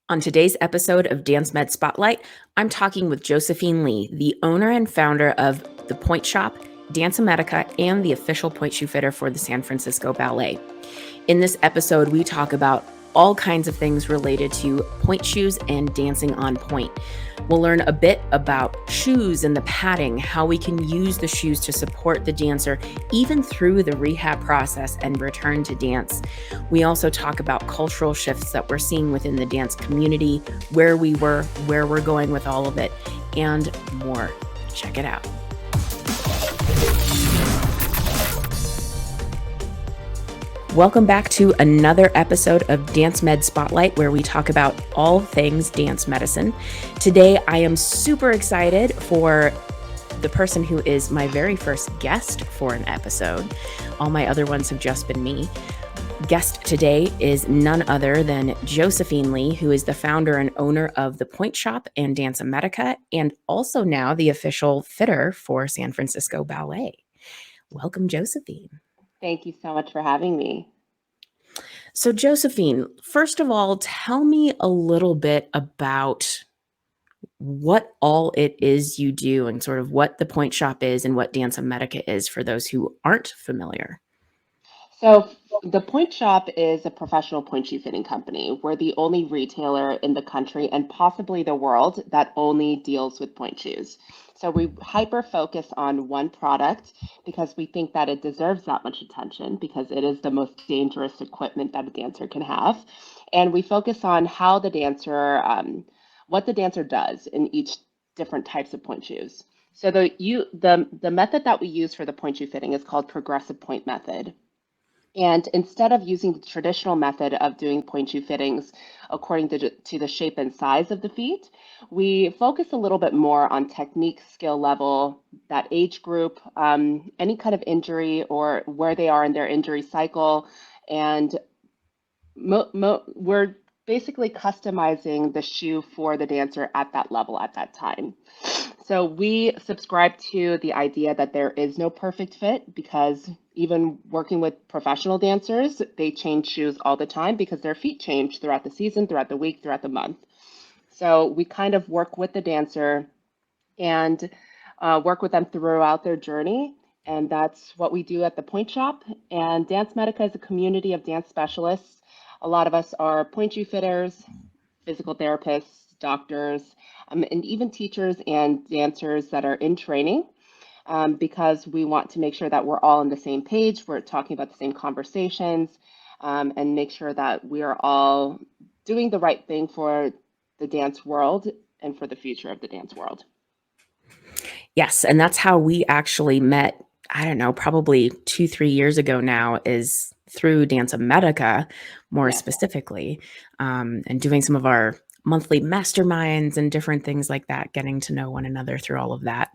On today's episode of Dance Med Spotlight, I'm talking with Josephine Lee, the owner and founder of The Pointe Shop, DanceMedica, and the official pointe shoe fitter for the San Francisco Ballet. In this episode, we talk about all kinds of things related to pointe shoes and dancing on pointe. We'll learn a bit about shoes and the padding, how we can use the shoes to support the dancer even through the rehab process and return to dance. We also talk about cultural shifts that we're seeing within the dance community, where we were, where we're going with all of it, and more. Check it out. Welcome back to another episode of Dance Med Spotlight, where we talk about all things dance medicine. Today, I am super excited for the person who is my very first guest for an episode. All my other ones have just been me. Guest today is none other than Josephine Lee, who is the founder and owner of The Pointe Shop and DanceMedica, and also now the official fitter for San Francisco Ballet. Welcome, Josephine. Thank you so much for having me. So, Josephine, first of all, tell me a little bit about what all it is you do and sort of what the Pointe Shop is and what DanceMedica is for those who aren't familiar. So, the Pointe Shop is a professional pointe shoe fitting company. We're the only retailer in the country and possibly the world that only deals with pointe shoes. So, we hyper focus on one product because we think that it deserves that much attention because it is the most dangerous equipment that a dancer can have. And we focus on how the dancer, what the dancer does in each different types of pointe shoes. So the method that we use for the pointe shoe fitting is called progressive point method. And instead of using the traditional method of doing pointe shoe fittings according to the shape and size of the feet, we focus a little bit more on technique, skill level, that age group, any kind of injury or where they are in their injury cycle. And we're basically customizing the shoe for the dancer at that level at that time. So we subscribe to the idea that there is no perfect fit because even working with professional dancers, they change shoes all the time because their feet change throughout the season, throughout the week, throughout the month. So we kind of work with the dancer and work with them throughout their journey. And that's what we do at the Pointe Shop. And DanceMedica is a community of dance specialists. A lot of us are pointe shoe fitters, physical therapists, doctors, and even teachers and dancers that are in training because we want to make sure that we're all on the same page, we're talking about the same conversations, and make sure that we are all doing the right thing for the dance world and for the future of the dance world. Yes, and that's how we actually met, I don't know, probably 2-3 years ago now, is through DanceMedica, more specifically, and doing some of our monthly masterminds and different things like that, getting to know one another through all of that.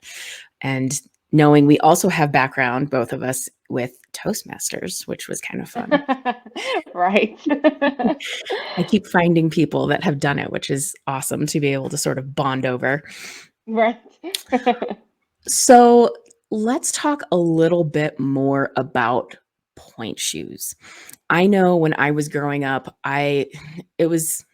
And knowing we also have background, both of us, with Toastmasters, which was kind of fun. Right. I keep finding people that have done it, which is awesome to be able to sort of bond over. Right. So let's talk a little bit more about pointe shoes. I know when I was growing up, it was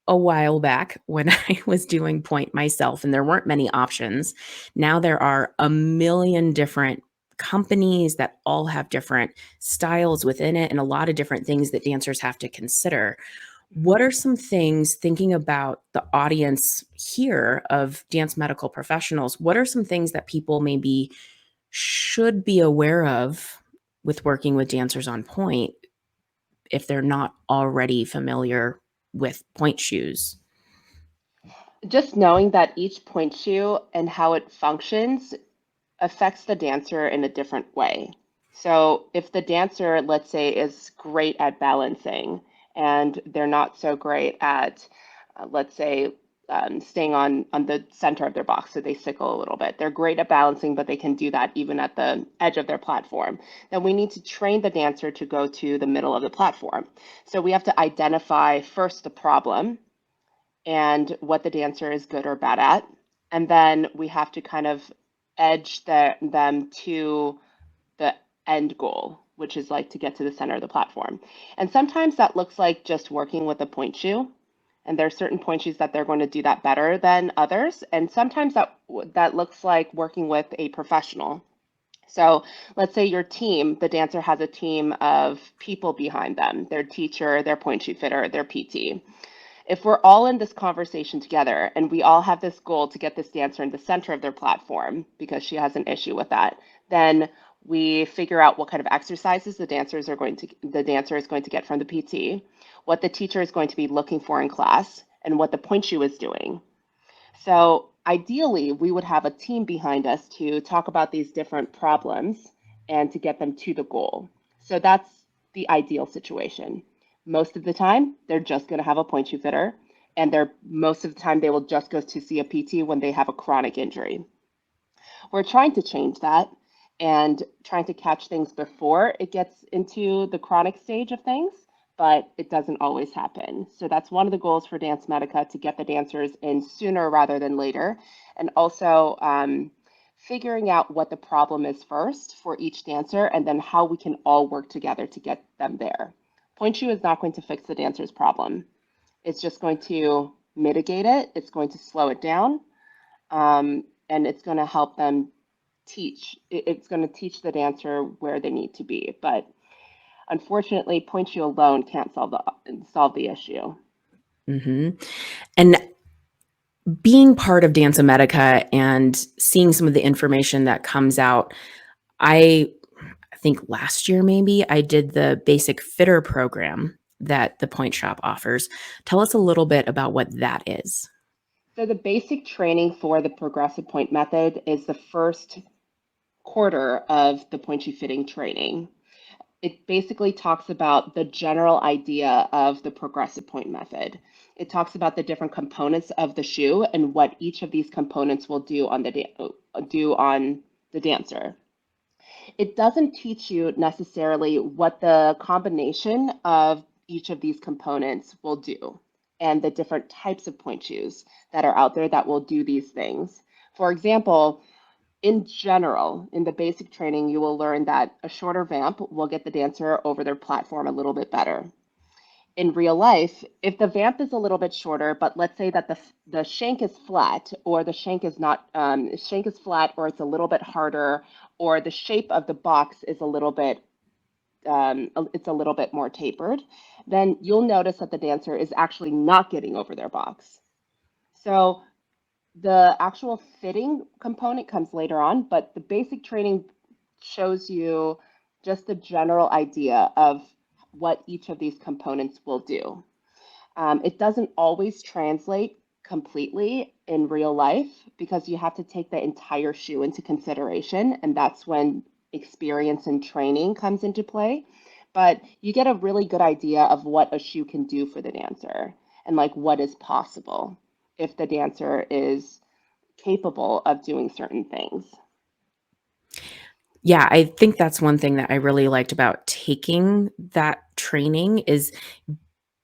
a while back when I was doing pointe myself, and there weren't many options. Now there are a million different companies that all have different styles within it and a lot of different things that dancers have to consider. What are some things, thinking about the audience here of dance medical professionals, what are some things that people maybe should be aware of with working with dancers on pointe if they're not already familiar with pointe shoes? Just knowing that each pointe shoe and how it functions affects the dancer in a different way. So if the dancer, let's say, is great at balancing and they're not so great at, let's say, staying on the center of their box, so they sickle a little bit. They're great at balancing, but they can do that even at the edge of their platform. Then we need to train the dancer to go to the middle of the platform. So we have to identify first the problem and what the dancer is good or bad at. And then we have to kind of edge them to the end goal, which is like to get to the center of the platform. And sometimes that looks like just working with a pointe shoe. And there are certain pointe shoes that they're going to do that better than others. And sometimes that looks like working with a professional. So let's say your team, the dancer has a team of people behind them, their teacher, their pointe shoe fitter, their PT. If we're all in this conversation together and we all have this goal to get this dancer in the center of their platform because she has an issue with that, then we figure out what kind of exercises the dancer is going to get from the PT, what the teacher is going to be looking for in class, and what the pointe shoe is doing. So ideally, we would have a team behind us to talk about these different problems and to get them to the goal. So that's the ideal situation. Most of the time, they're just going to have a pointe shoe fitter, and most of the time they will just go to see a PT when they have a chronic injury. We're trying to change that and trying to catch things before it gets into the chronic stage of things, but it doesn't always happen. So that's one of the goals for DanceMedica, to get the dancers in sooner rather than later, and also figuring out what the problem is first for each dancer, and then how we can all work together to get them there. Pointe shoe is not going to fix the dancer's problem. It's just going to mitigate it. It's going to slow it down, and it's going to help them teach. It's going to teach the dancer where they need to be. But unfortunately, pointe shoe alone can't solve the issue. And being part of DanceMedica and seeing some of the information that comes out, I think last year maybe I did the basic fitter program that the Pointe Shop offers. Tell us a little bit about what that is. So the basic training for the progressive pointe method is the first quarter of the pointe shoe fitting training. It basically talks about the general idea of the progressive pointe method. It talks about the different components of the shoe and what each of these components will do on the dancer. It doesn't teach you necessarily what the combination of each of these components will do and the different types of pointe shoes that are out there that will do these things. For example, in general, in the basic training, you will learn that a shorter vamp will get the dancer over their platform a little bit better. In real life, if the vamp is a little bit shorter, but let's say that the shank is flat, or the shank is not shank is flat, or it's a little bit harder, or the shape of the box is a little bit it's a little bit more tapered, then you'll notice that the dancer is actually not getting over their box. So the actual fitting component comes later on, but the basic training shows you just the general idea of what each of these components will do. It doesn't always translate completely in real life because you have to take the entire shoe into consideration, and that's when experience and training comes into play. But you get a really good idea of what a shoe can do for the dancer and like what is possible if the dancer is capable of doing certain things. Yeah, I think that's one thing that I really liked about taking that training is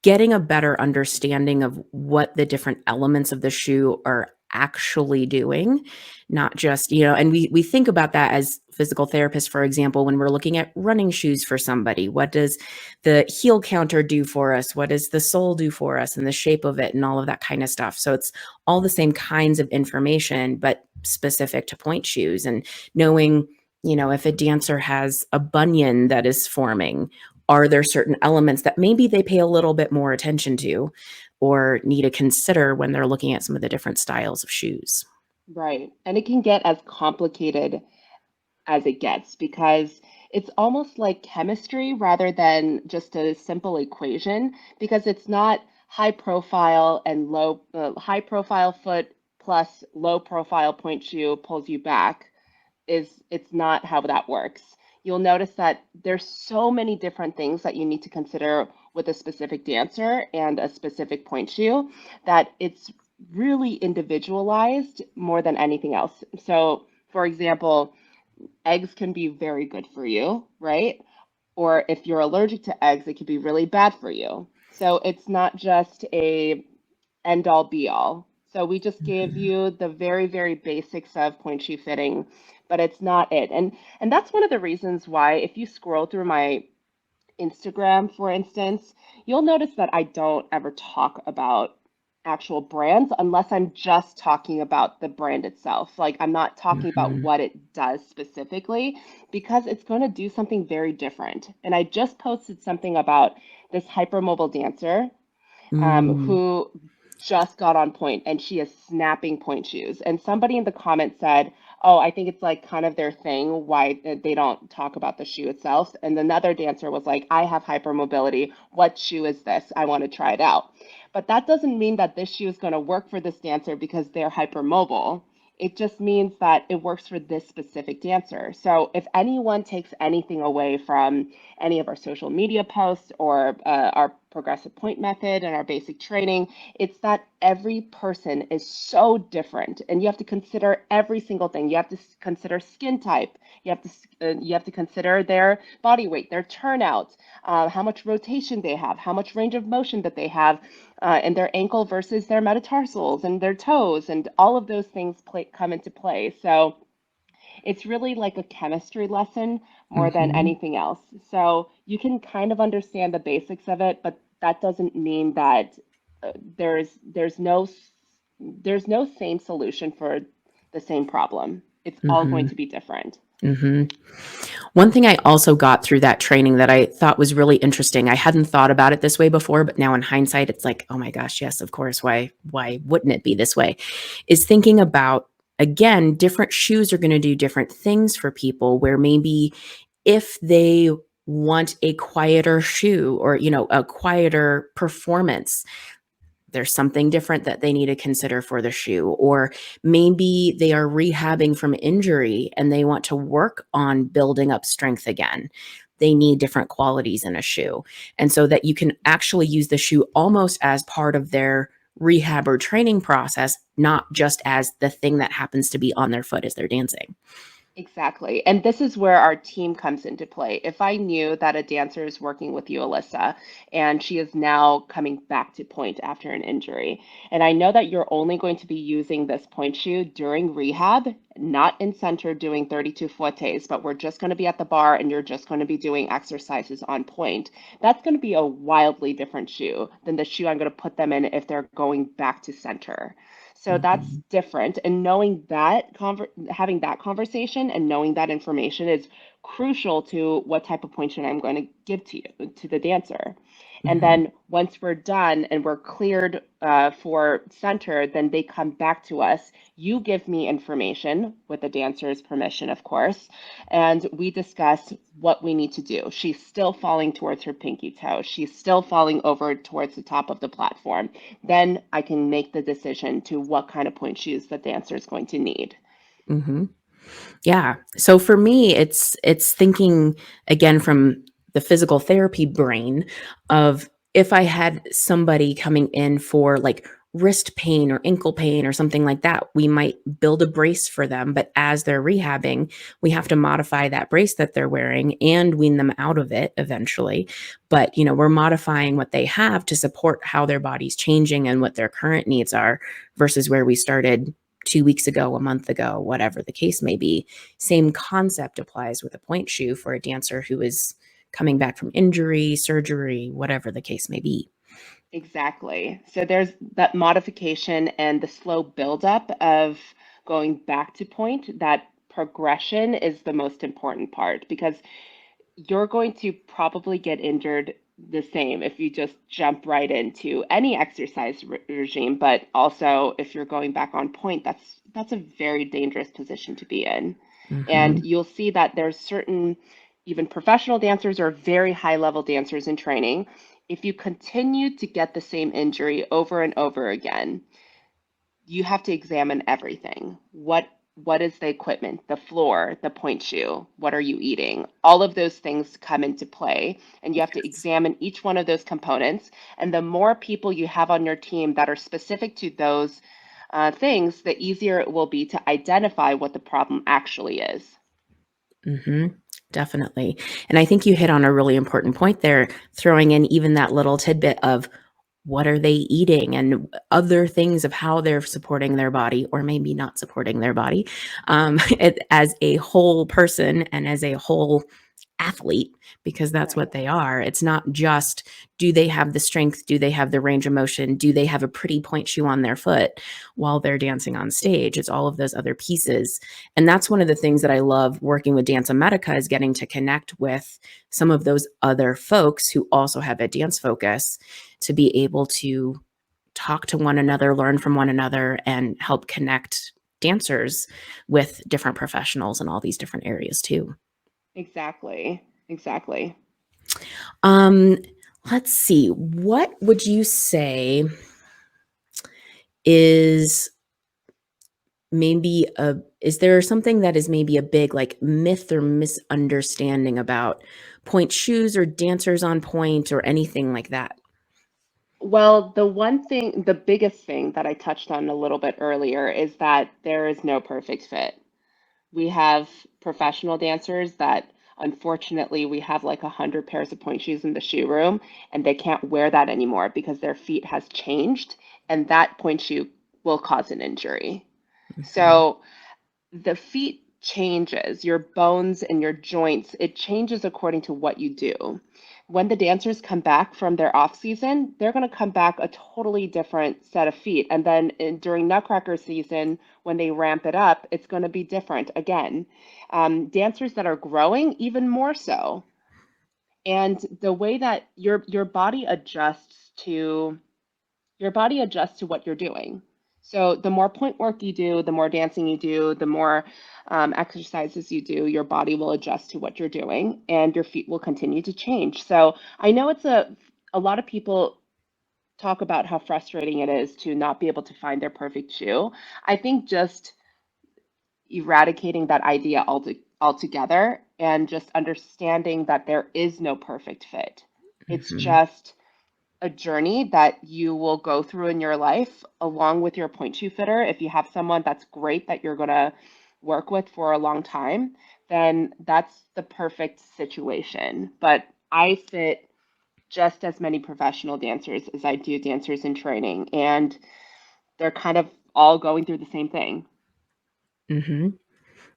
getting a better understanding of what the different elements of the shoe are actually doing, not just, and we think about that as physical therapists, for example, when we're looking at running shoes for somebody. What does the heel counter do for us? What does the sole do for us, and the shape of it and all of that kind of stuff? So it's all the same kinds of information, but specific to pointe shoes, and knowing, if a dancer has a bunion that is forming, are there certain elements that maybe they pay a little bit more attention to or need to consider when they're looking at some of the different styles of shoes? Right. And it can get as complicated as it gets because it's almost like chemistry rather than just a simple equation, because it's not high profile foot plus low profile pointe shoe pulls you back. It's not how that works. You'll notice that there's so many different things that you need to consider with a specific dancer and a specific pointe shoe that it's really individualized more than anything else. So, for example, eggs can be very good for you, right? Or if you're allergic to eggs, it could be really bad for you. So it's not just a end all be all. So we just gave Mhm. you the very, very basics of pointe shoe fitting, but it's not it. And that's one of the reasons why if you scroll through my Instagram, for instance, you'll notice that I don't ever talk about actual brands unless I'm just talking about the brand itself. Like I'm not talking about Mhm. what it does specifically because it's going to do something very different. And I just posted something about this hypermobile dancer Mm. who just got on point and she is snapping point shoes. And somebody in the comments said, "Oh, I think it's like kind of their thing why they don't talk about the shoe itself." And another dancer was like, "I have hypermobility. What shoe is this? I want to try it out." But that doesn't mean that this shoe is going to work for this dancer because they're hypermobile. It just means that it works for this specific dancer. So if anyone takes anything away from any of our social media posts or our progressive point method and our basic training, it's that every person is so different, and you have to consider every single thing. You have to consider skin type. You have to consider their body weight, their turnout, how much rotation they have, how much range of motion that they have, and their ankle versus their metatarsals and their toes, and all of those things come into play. So it's really like a chemistry lesson more than Mhm. anything else. So you can kind of understand the basics of it, but that doesn't mean that uh, there's there's no there's no same solution for the same problem. It's all going Mhm. to be different. Mhm. One thing I also got through that training that I thought was really interesting, I hadn't thought about it this way before, but now in hindsight, it's like, oh my gosh, yes, of course. Why wouldn't it be this way? Is thinking about, again, different shoes are going to do different things for people where maybe if they want a quieter shoe or, a quieter performance, there's something different that they need to consider for the shoe. Or maybe they are rehabbing from injury and they want to work on building up strength again. They need different qualities in a shoe. And so that you can actually use the shoe almost as part of their rehab or training process, not just as the thing that happens to be on their foot as they're dancing. Exactly. And this is where our team comes into play. If I knew that a dancer is working with you, Alyssa, and she is now coming back to point after an injury, and I know that you're only going to be using this point shoe during rehab, not in center doing 32 fouettes, but we're just going to be at the bar and you're just going to be doing exercises on point. That's going to be a wildly different shoe than the shoe I'm going to put them in if they're going back to center. So that's Mhm. different. And knowing that, having that conversation and knowing that information is crucial to what type of point should I'm going to give to you, to the dancer. And Mhm. then once we're done and we're cleared for center, then they come back to us. You give me information with the dancer's permission, of course, and we discuss what we need to do. She's still falling towards her pinky toe. She's still falling over towards the top of the platform. Then I can make the decision to what kind of point shoes the dancer is going to need. Mhm. Yeah. So for me, it's thinking again from the physical therapy brain of if I had somebody coming in for like wrist pain or ankle pain or something like that, we might build a brace for them. But as they're rehabbing, we have to modify that brace that they're wearing and wean them out of it eventually. But, we're modifying what they have to support how their body's changing and what their current needs are versus where we started 2 weeks ago, a month ago, whatever the case may be. Same concept applies with a point shoe for a dancer who is coming back from injury, surgery, whatever the case may be. Exactly. So there's that modification and the slow buildup of going back to point. That progression is the most important part because you're going to probably get injured the same if you just jump right into any exercise regime, but also if you're going back on point, that's a very dangerous position to be in. And Mhm. you'll see that there's certain even professional dancers or very high level dancers in training. If you continue to get the same injury over and over again, you have to examine everything. What is the equipment, the floor, the point shoe? What are you eating? All of those things come into play, and you have to Yes. examine each one of those components. And the more people you have on your team that are specific to those things, the easier it will be to identify what the problem actually is. Mhm. Definitely. And I think you hit on a really important point there, throwing in even that little tidbit of what are they eating and other things of how they're supporting their body or maybe not supporting their body as a whole person and as a whole athlete, because that's Right. what they are. It's not just, do they have the strength? Do they have the range of motion? Do they have a pretty pointe shoe on their foot while they're dancing on stage? It's all of those other pieces. And that's one of the things that I love working with DanceMedica, is getting to connect with some of those other folks who also have a dance focus, to be able to talk to one another, learn from one another, and help connect dancers with different professionals in all these different areas too. Exactly. Exactly. Um, let's see. What would you say is is there something that is maybe a big like myth or misunderstanding about pointe shoes or dancers on pointe or anything like that? Well, the biggest thing that I touched on a little bit earlier is that there is no perfect fit. We have professional dancers that unfortunately we have like 100 pairs of pointe shoes in the shoe room and they can't wear that anymore because their feet has changed and that pointe shoe will cause an injury. Mhm. So the feet changes, your bones and your joints, it changes according to what you do. When the dancers come back from their off season, they're going to come back a totally different set of feet. And then during Nutcracker season, when they ramp it up, it's going to be different again. Dancers that are growing, even more so. And the way that your body adjusts to what you're doing. So the more point work you do, the more dancing you do, the more exercises you do, your body will adjust to what you're doing, and your feet will continue to change. So I know a lot of people talk about how frustrating it is to not be able to find their perfect shoe. I think just eradicating that idea altogether and just understanding that there is no perfect fit. It's Mhm. just a journey that you will go through in your life along with your point shoe fitter. If you have someone that's great that you're going to work with for a long time, then that's the perfect situation. But I fit just as many professional dancers as I do dancers in training, and they're kind of all going through the same thing. Mhm.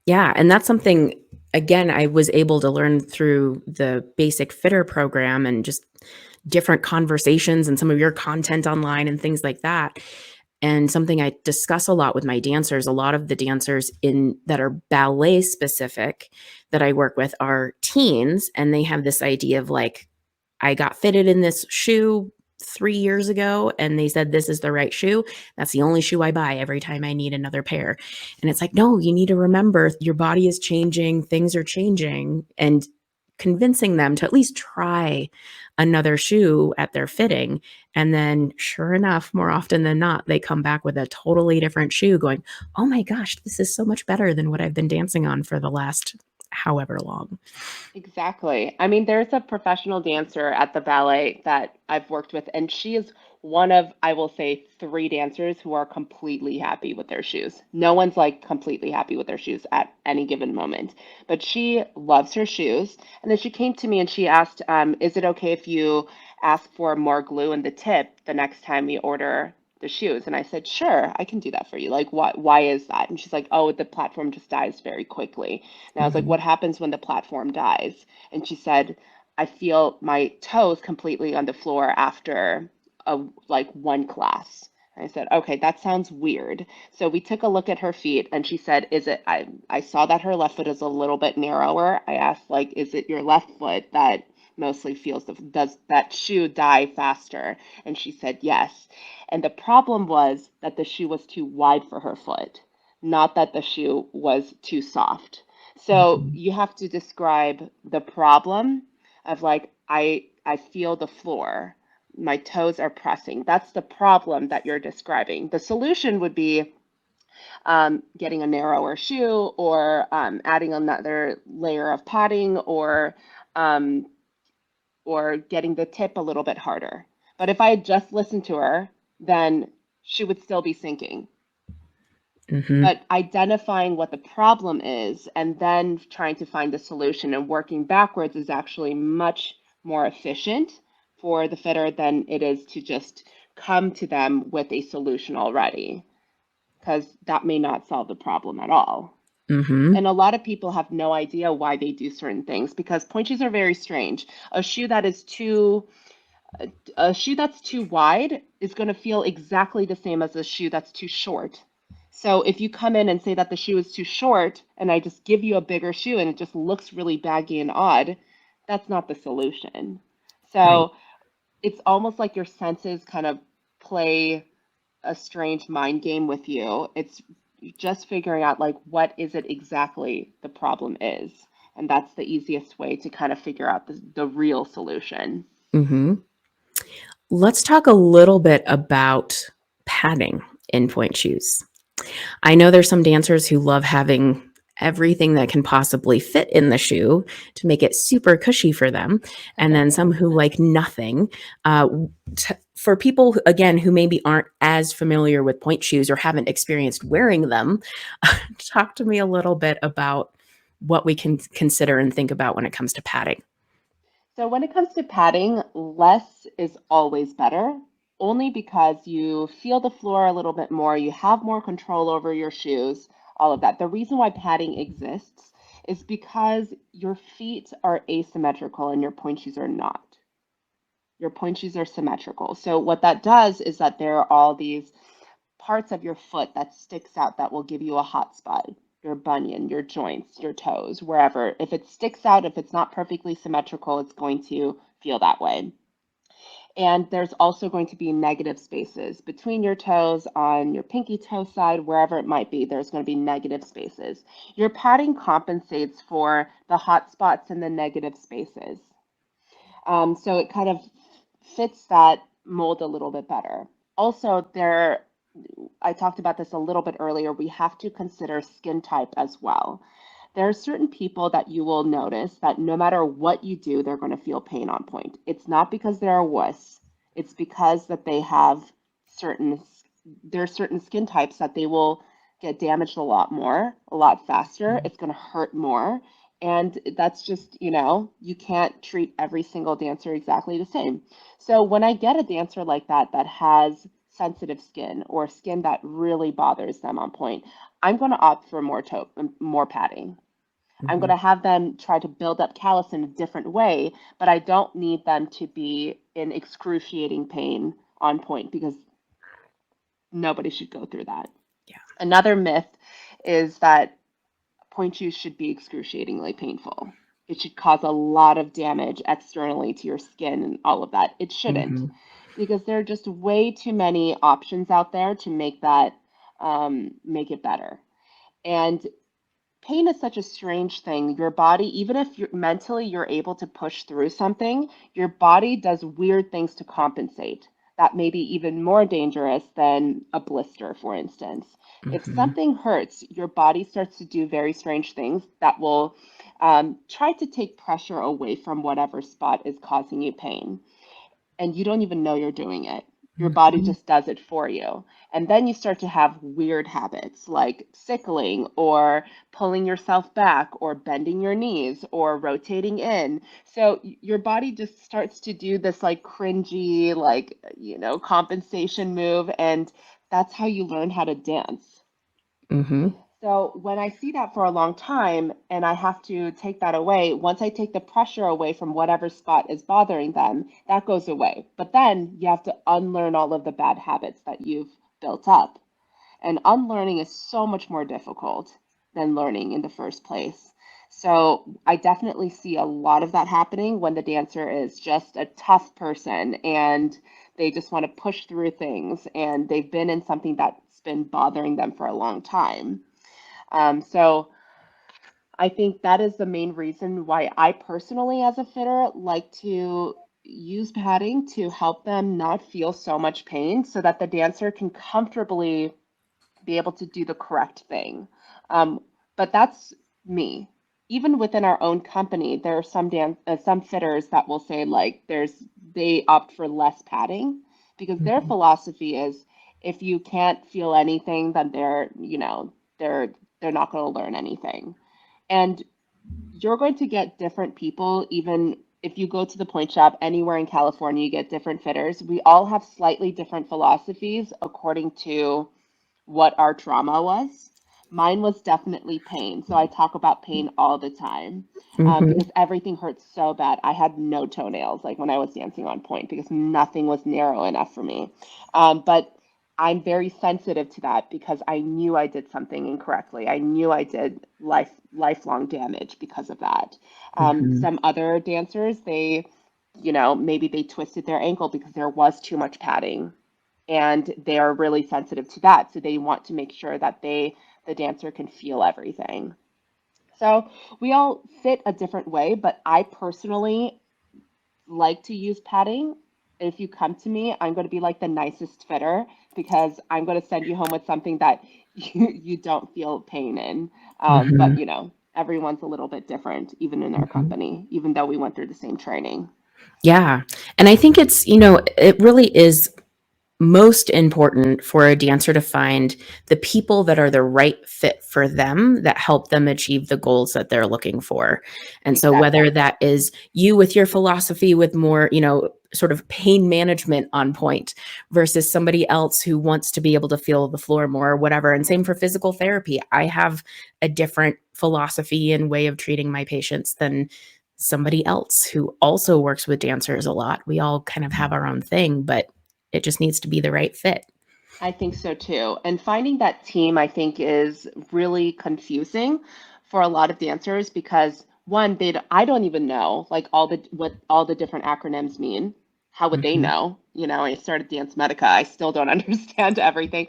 Yeah, and that's something, again, I was able to learn through the basic fitter program and just different conversations and some of your content online and things like that. And something I discuss a lot with my dancers, a lot of the dancers in that are ballet specific that I work with are teens, and they have this idea of like, I got fitted in this shoe 3 years ago and they said this is the right shoe. That's the only shoe I buy every time I need another pair. And it's like, no, you need to remember your body is changing, things are changing, and convincing them to at least try another shoe at their fitting. And then, sure enough, more often than not, they come back with a totally different shoe going, oh my gosh, this is so much better than what I've been dancing on for the last however long. Exactly. I mean, there's a professional dancer at the ballet that I've worked with, and she is one of, I will say, three dancers who are completely happy with their shoes. No one's like completely happy with their shoes at any given moment, but she loves her shoes. And then she came to me and she asked, is it okay if you ask for more glue in the tip the next time we order the shoes? And I said, sure, I can do that for you. Like, why is that? And she's like, oh, the platform just dies very quickly. And I was like, Mhm. what happens when the platform dies? And she said, I feel my toes completely on the floor after one class. And I said, okay, that sounds weird. So we took a look at her feet and she said, I saw that her left foot is a little bit narrower. I asked, like, is it your left foot that mostly does that shoe die faster? And she said, yes. And the problem was that the shoe was too wide for her foot, not that the shoe was too soft. So Mhm. you have to describe the problem of like I feel the floor. My toes are pressing. That's the problem that you're describing. The solution would be getting a narrower shoe or adding another layer of padding um, or getting the tip a little bit harder. But if I had just listened to her, then she would still be sinking. Mhm. But identifying what the problem is and then trying to find the solution and working backwards is actually much more efficient for the fitter than it is to just come to them with a solution already, because that may not solve the problem at all. Mm-hmm. And a lot of people have no idea why they do certain things because pointe shoes are very strange. A shoe that is too a shoe that's too wide is going to feel exactly the same as a shoe that's too short. So if you come in and say that the shoe is too short and I just give you a bigger shoe and it just looks really baggy and odd, that's not the solution. Right. So it's almost like your senses kind of play a strange mind game with you. It's just figuring out like what is it exactly the problem is. And that's the easiest way to kind of figure out the real solution. Mm-hmm. Let's talk a little bit about padding in pointe shoes. I know there's some dancers who love having everything that can possibly fit in the shoe to make it super cushy for them, and then some who like nothing. For people, again, who maybe aren't as familiar with pointe shoes or haven't experienced wearing them, talk to me a little bit about what we can consider and think about when it comes to padding. So when it comes to padding, less is always better, only because you feel the floor a little bit more, you have more control over your shoes, all of that. The reason why padding exists is because your feet are asymmetrical and your pointe shoes are not. Your pointe shoes are symmetrical. So what that does is that there are all these parts of your foot that sticks out that will give you a hot spot. Your bunion, your joints, your toes, wherever. If it sticks out, if it's not perfectly symmetrical, it's going to feel that way. And there's also going to be negative spaces between your toes, on your pinky toe side, wherever it might be, there's going to be negative spaces. Your padding compensates for the hot spots and the negative spaces. So it kind of fits that mold a little bit better. Also, I talked about this a little bit earlier, we have to consider skin type as well. There are certain people that you will notice that no matter what you do, they're going to feel pain on pointe. It's not because they're a wuss, it's because that they have certain there are certain skin types that they will get damaged a lot more, a lot faster. It's going to hurt more. And that's just, you can't treat every single dancer exactly the same. So when I get a dancer like that that has sensitive skin or skin that really bothers them on pointe, I'm going to opt for more padding. I'm going Mm-hmm. to have them try to build up callus in a different way, but I don't need them to be in excruciating pain on pointe because nobody should go through that. Yeah. Another myth is that pointe shoes should be excruciatingly painful. It should cause a lot of damage externally to your skin and all of that. It shouldn't, Mm-hmm. because there are just way too many options out there to make it better. And pain is such a strange thing. Your body, even if you're able to push through something, your body does weird things to compensate. That may be even more dangerous than a blister, for instance. If Mm-hmm. something hurts, your body starts to do very strange things that will try to take pressure away from whatever spot is causing you pain, and you don't even know you're doing it. Your body Mm-hmm. just does it for you. And then you start to have weird habits like sickling or pulling yourself back or bending your knees or rotating in. So your body just starts to do this like cringy, like, compensation move. And that's how you learn how to dance. Mm-hmm. So when I see that for a long time and I have to take that away, once I take the pressure away from whatever spot is bothering them, that goes away. But then you have to unlearn all of the bad habits that you've built up. And unlearning is so much more difficult than learning in the first place. So I definitely see a lot of that happening when the dancer is just a tough person and they just want to push through things and they've been in something that's been bothering them for a long time. So I think that is the main reason why I personally, as a fitter, like to use padding to help them not feel so much pain so that the dancer can comfortably be able to do the correct thing. But that's me. Even within our own company, there are some fitters that will say like they opt for less padding because their Mm-hmm. philosophy is if you can't feel anything, then they're they're not going to learn anything. And you're going to get different people, even if you go to the Pointe Shop anywhere in California, you get different fitters. We all have slightly different philosophies according to what our trauma was. Mine was definitely pain. So I talk about pain all the time Mhm. because everything hurts so bad. I had no toenails like when I was dancing on pointe because nothing was narrow enough for me. But I'm very sensitive to that because I knew I did something incorrectly. I knew I did lifelong damage because of that. Mhm. Some other dancers, maybe they twisted their ankle because there was too much padding and they are really sensitive to that. So they want to make sure that the dancer can feel everything. So we all fit a different way, but I personally like to use padding. If you come to me, I'm going to be like the nicest fitter because I'm going to send you home with something that you don't feel pain in. But Mhm. everyone's a little bit different, even in our Mhm. company, even though we went through the same training. Yeah. And I think it's, it really is most important for a dancer to find the people that are the right fit for them that help them achieve the goals that they're looking for. And so whether Exactly. that is you with your philosophy with more, sort of pain management on point versus somebody else who wants to be able to feel the floor more or whatever. And same for physical therapy. I have a different philosophy and way of treating my patients than somebody else who also works with dancers a lot. We all kind of have our own thing, but it just needs to be the right fit. I think so too. And finding that team, I think, is really confusing for a lot of dancers because one, I don't even know like what all the different acronyms mean. How would they Mhm. know? I started DanceMedica. I still don't understand everything.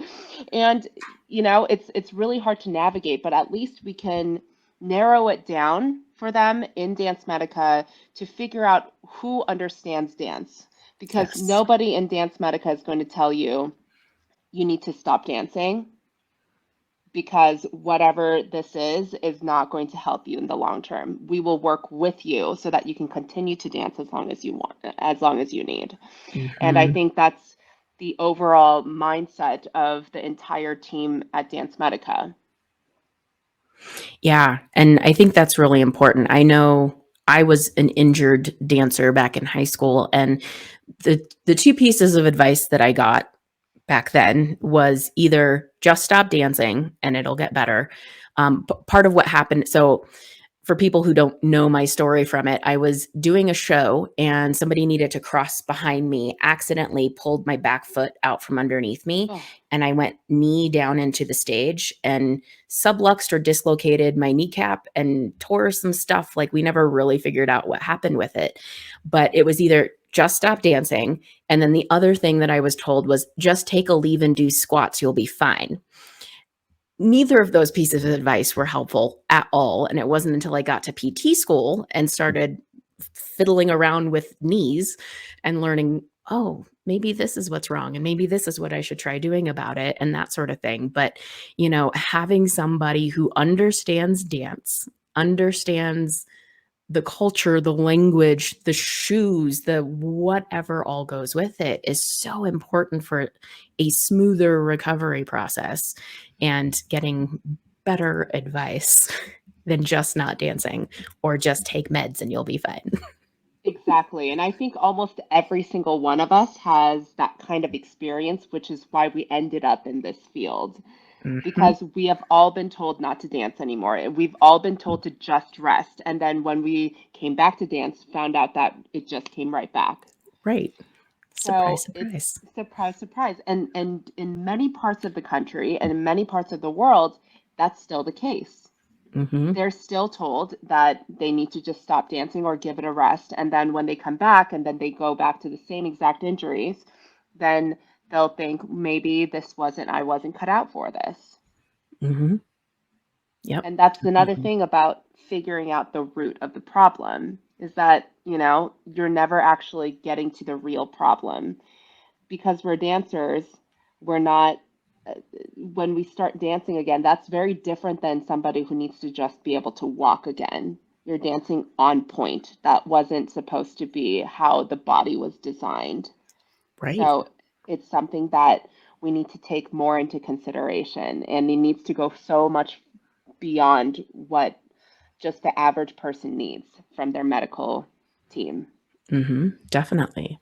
And it's really hard to navigate, but at least we can narrow it down for them in DanceMedica to figure out who understands dance. Because Yes. nobody in DanceMedica is going to tell you need to stop dancing because whatever this is not going to help you in the long term. We will work with you so that you can continue to dance as long as you want, as long as you need. And I Mhm. think that's the overall mindset of the entire team at Dance Medica. Yeah, and I think that's really important. I know I was an injured dancer back in high school, and the two pieces of advice that I got back then was either just stop dancing and it'll get better. Part of what happened, so for people who don't know my story from it, I was doing a show and somebody needed to cross behind me, accidentally pulled my back foot out from underneath me, Oh, and I went knee down into the stage and subluxed or dislocated my kneecap and tore some stuff. Like, we never really figured out what happened with it. But it was either just stop dancing. And then the other thing that I was told was just take a leave and do squats, you'll be fine. Neither of those pieces of advice were helpful at all, and it wasn't until I got to PT school and started fiddling around with knees and learning, "Oh, maybe this is what's wrong, and maybe this is what I should try doing about it," and that sort of thing. But, having somebody who understands dance, understands the culture, the language, the shoes, the whatever all goes with it is so important for a smoother recovery process and getting better advice than just not dancing or just take meds and you'll be fine. exactly. And I think almost every single one of us has that kind of experience, which is why we ended up in this field. Mhm. Because we have all been told not to dance anymore. We've all been told to just rest. And then when we came back to dance, found out that it just came right back. Right. Surprise, So it's surprise. surprise, surprise. And in many parts of the country and in many parts of the world, that's still the case. Mhm. They're still told that they need to just stop dancing or give it a rest. And then when they come back and then they go back to the same exact injuries, then they'll think maybe I wasn't cut out for this. Mhm. Yep, And that's another definitely. thing about figuring out the root of the problem is that, you're never actually getting to the real problem because we're dancers. We're not, when we start dancing again, that's very different than somebody who needs to just be able to walk again. You're dancing on point. That wasn't supposed to be how the body was designed. Right. So it's something that we need to take more into consideration, and it needs to go so much beyond what just the average person needs from their medical team. Mhm. Definitely.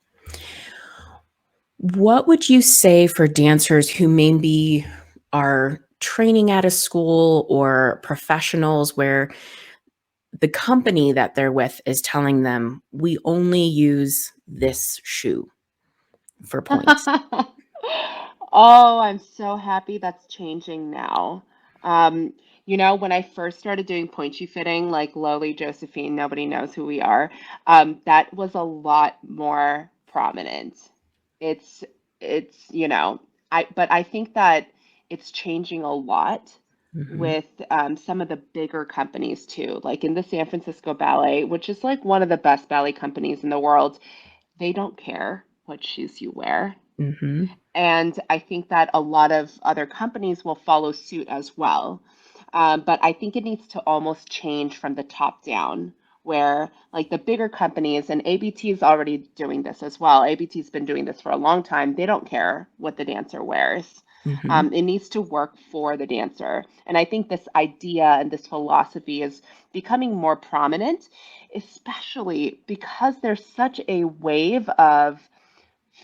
What would you say for dancers who maybe are training at a school or professionals where the company that they're with is telling them, we only use this shoe for points. Oh, I'm so happy that's changing now. Um, when I first started doing point shoe fitting, like lowly Josephine, nobody knows who we are, that was a lot more prominent. It's but I think that it's changing a lot Mhm, with some of the bigger companies too, like in the San Francisco Ballet, which is like one of the best ballet companies in the world. They don't care what shoes you wear. mhm, And I think that a lot of other companies will follow suit as well. But I think it needs to almost change from the top down, where like the bigger companies, and ABT is already doing this as well. ABT's been doing this for a long time. They don't care what the dancer wears. mhm, It needs to work for the dancer. And I think this idea and this philosophy is becoming more prominent, especially because there's such a wave of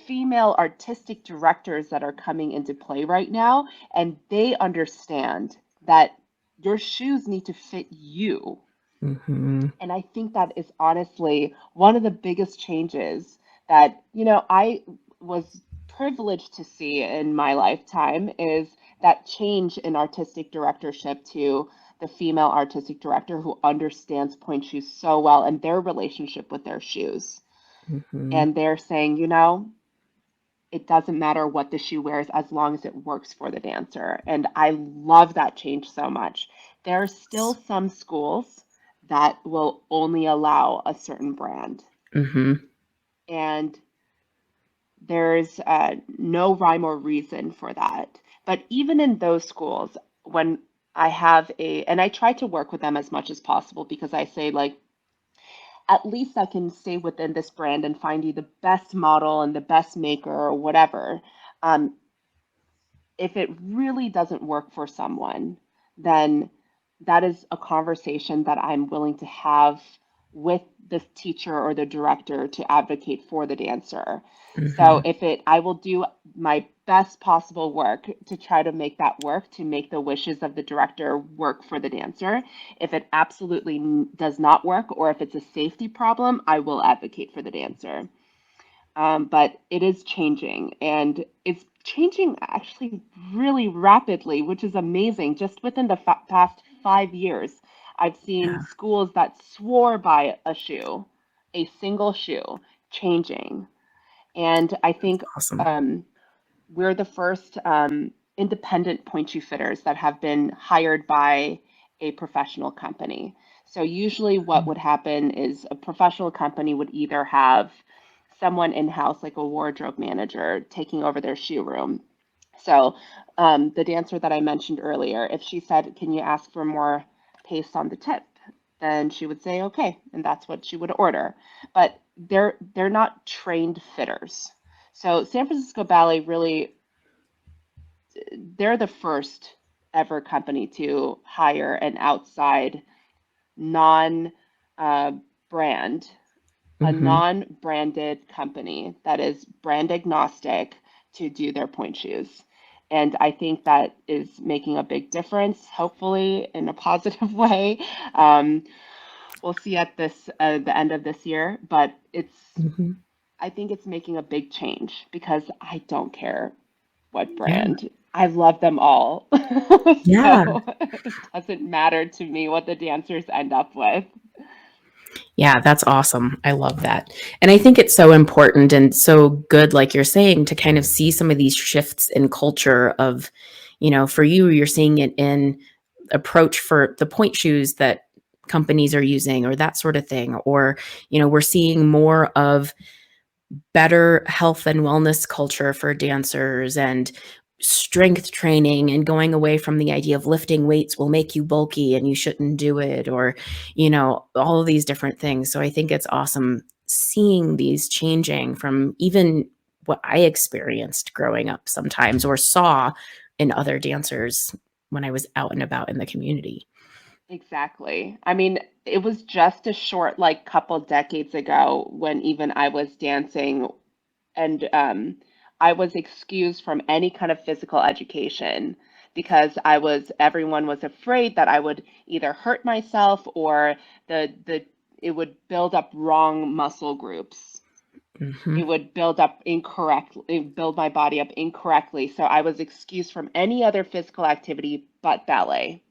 female artistic directors that are coming into play right now, and they understand that your shoes need to fit you. mhm. And I think that is honestly one of the biggest changes that, I was privileged to see in my lifetime is that change in artistic directorship to the female artistic director who understands point shoes so well and their relationship with their shoes. Mhm. And they're saying, it doesn't matter what the shoe wears as long as it works for the dancer. And I love that change so much. There are still some schools that will only allow a certain brand, Mhm. and there's no rhyme or reason for that. But even in those schools, when and I try to work with them as much as possible because I say, like, at least I can stay within this brand and find you the best model and the best maker or whatever. Um, if it really doesn't work for someone, then that is a conversation that I'm willing to have with the teacher or the director to advocate for the dancer. So Mhm. I will do my best possible work to try to make that work, to make the wishes of the director work for the dancer. If it absolutely does not work, or if it's a safety problem, I will advocate for the dancer. But it is changing, and it's changing actually really rapidly, which is amazing. Just within the past 5 years, I've seen Yeah, schools that swore by a shoe, a single shoe, changing. And I think awesome. um, we're the first independent point shoe fitters that have been hired by a professional company. So usually what would happen is a professional company would either have someone in-house, like a wardrobe manager, taking over their shoe room. So the dancer that I mentioned earlier, if she said, "Can you ask for more paste on the tip?" then she would say, "Okay," and that's what she would order. But they're not trained fitters. So San Francisco Ballet really, they're the first ever company to hire an outside non uh, brand, a Mhm. non-branded company that is brand agnostic to do their point shoes. And I think that is making a big difference, hopefully in a positive way. Um, we'll see at the end of this year, but Mhm. I think it's making a big change because I don't care what Yeah. brand. I love them all. Yeah. So it doesn't matter to me what the dancers end up with. Yeah, that's awesome. I love that. And I think it's so important and so good, like you're saying, to kind of see some of these shifts in culture of, for you, you're seeing it in approach for the point shoes that companies are using or that sort of thing. Or, we're seeing more of better health and wellness culture for dancers and strength training and going away from the idea of lifting weights will make you bulky and you shouldn't do it or all of these different things. So I think it's awesome seeing these changing from even what I experienced growing up sometimes or saw in other dancers when I was out and about in the community. Exactly. I mean, it was just a short, like, couple decades ago when even I was dancing, and I was excused from any kind of physical education because everyone was afraid that I would either hurt myself or it would build up wrong muscle groups. Mm-hmm. It would build my body up incorrectly. So I was excused from any other physical activity but ballet.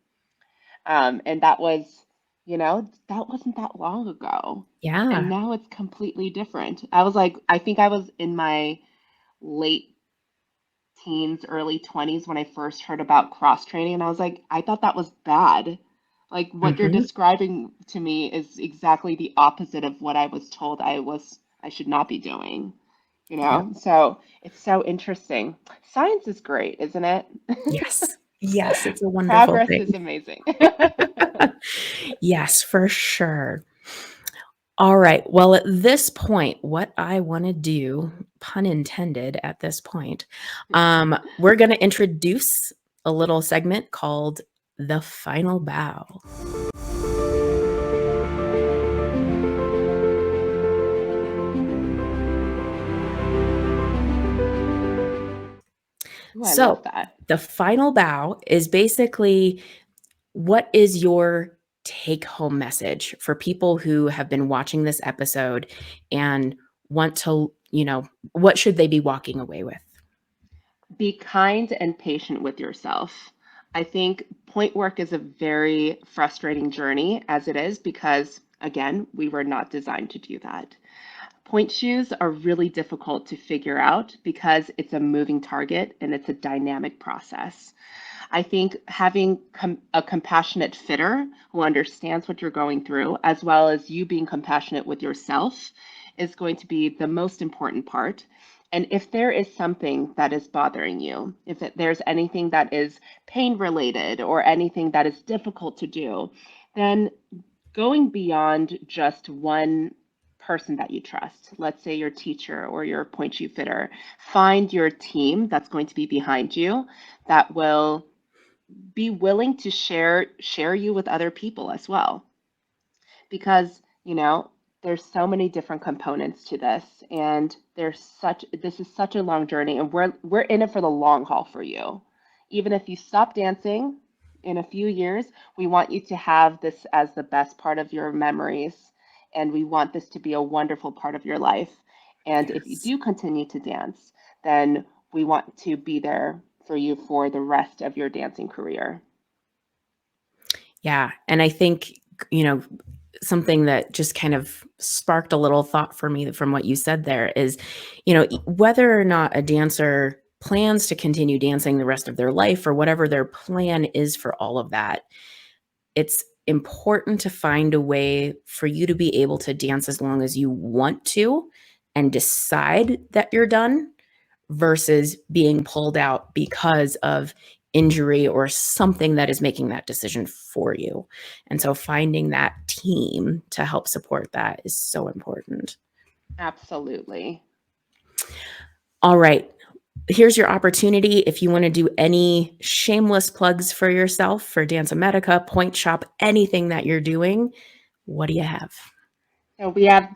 And that that wasn't that long ago. And Yeah. now it's completely different. I think I was in my late teens, early 20s when I first heard about cross training. And I was like, I thought that was bad. Like what you're Mm-hmm. describing to me is exactly the opposite of what I was told I should not be doing, you Yep. know? So it's so interesting. Science is great, isn't it? Yes. Yes, it's a wonderful Progress thing. is amazing. Yes, for sure. All right. Well, at this point, what I want to do, pun intended at this point, we're going to introduce a little segment called The Final Bow. Ooh, I love So, that. the final bow is basically what is your take home message for people who have been watching this episode and want to, what should they be walking away with? Be kind and patient with yourself. I think point work is a very frustrating journey as it is because, again, we were not designed to do that. Point shoes are really difficult to figure out because it's a moving target and it's a dynamic process. I think having a compassionate fitter who understands what you're going through, as well as you being compassionate with yourself, is going to be the most important part. And if there is something that is bothering you, there's anything that is pain related or anything that is difficult to do, then going beyond just one person that you trust, let's say your teacher or your point shoe fitter, find your team that's going to be behind you that will be willing to share you with other people as well, because there's so many different components to this, and this is such a long journey, and we're in it for the long haul for you. Even if you stop dancing in a few years, we want you to have this as the best part of your memories, and we want this to be a wonderful part of your life. And if you Yes. do continue to dance, then we want to be there for you for the rest of your dancing career. Yeah. And I think, something that just kind of sparked a little thought for me from what you said there is, whether or not a dancer plans to continue dancing the rest of their life or whatever their plan is for all of that, it's important to find a way for you to be able to dance as long as you want to and decide that you're done versus being pulled out because of injury or something that is making that decision for you. And so finding that team to help support that is so important. Absolutely. All right. Here's your opportunity. If you want to do any shameless plugs for yourself, for DanceMedica, Pointe Shop, anything that you're doing, what do you have? So we have,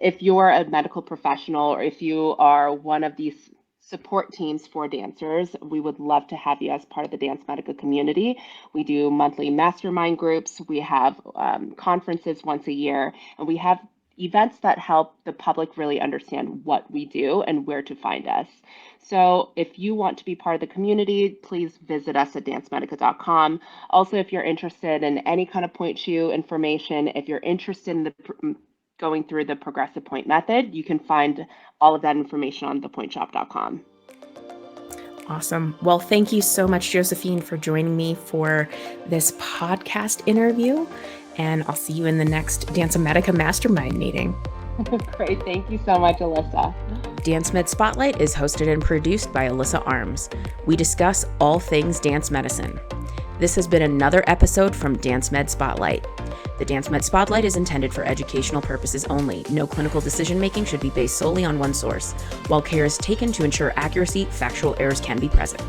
if you're a medical professional or if you are one of these support teams for dancers, we would love to have you as part of the DanceMedica community. We do monthly mastermind groups. We have conferences once a year, and we have events that help the public really understand what we do and where to find us. So if you want to be part of the community, please visit us at dancemedica.com. Also, if you're interested in any kind of point shoe information, if you're interested in going through the progressive point method, you can find all of that information on thepointeshop.com. Awesome. Well, thank you so much, Josephine, for joining me for this podcast interview. And I'll see you in the next DanceMedica Mastermind meeting. Great. Thank you so much, Alyssa. Dance Med Spotlight is hosted and produced by Alyssa Arms. We discuss all things dance medicine. This has been another episode from Dance Med Spotlight. The Dance Med Spotlight is intended for educational purposes only. No clinical decision-making should be based solely on one source. While care is taken to ensure accuracy, factual errors can be present.